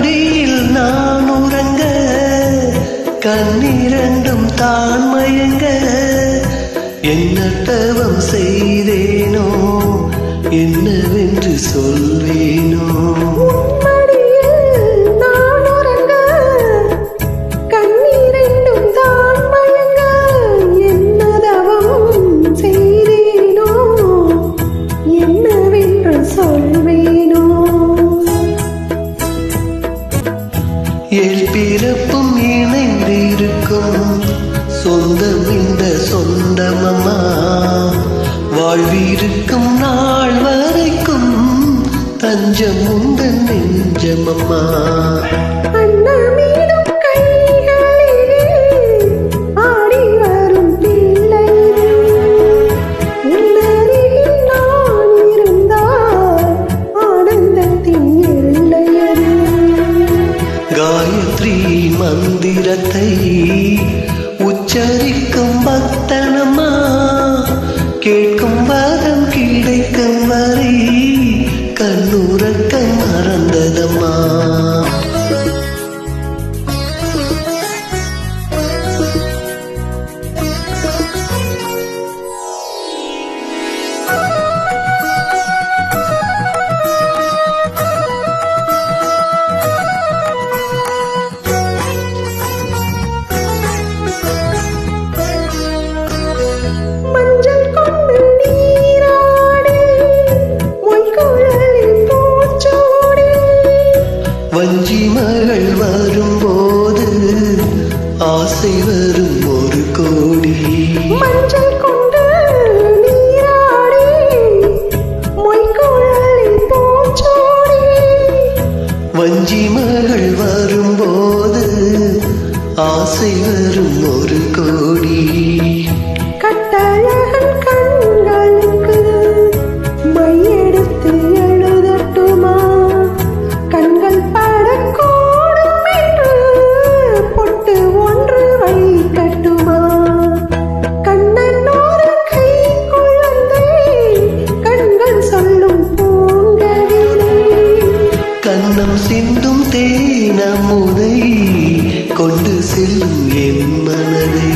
மடியில் நான் உறங்க கண்ணிரண்டும் தான் மயங்க என்ன தவம் செய்தேனோ என்னவென்று சொல்வேனோ பிறப்பும் இணைந்திருக்கும் சொந்தம் இந்த சொந்தமம்மா வாழ்விருக்கும் நாள் வரைக்கும் தஞ்சம் உந்தன் நெஞ்சமம்மா காயத்ரி மந்திரத்தை உச்சரிக்கும் பக்தனம்மா கேட்கும் வரம் கிடைக்கும் வரை கண்ணுறக்கம் மறந்ததம்மா வஞ்சி மகள் வரும்போது ஆசை வரும் ஒரு கோடி மஞ்சள் கொண்டு நீராடி மொய்குழலில் பூச்சோடி வஞ்சி மகள் வரும்போது ஆசை வரும் ஒரு கோடி கட்டழகன் கண்களுக்கு மையெடுத்து எழுதட்டுமா கண்கள் படக்கூடும் என்று பொட்டு ஒன்று வைக்கட்டுமா கண்ணனோரு கை குழந்தை கண்கள் சொல்லும் பூங்கவிதை கண்ணம் சிந்தும் தேனமுதை கொண்டு செல்லும் என் மனதை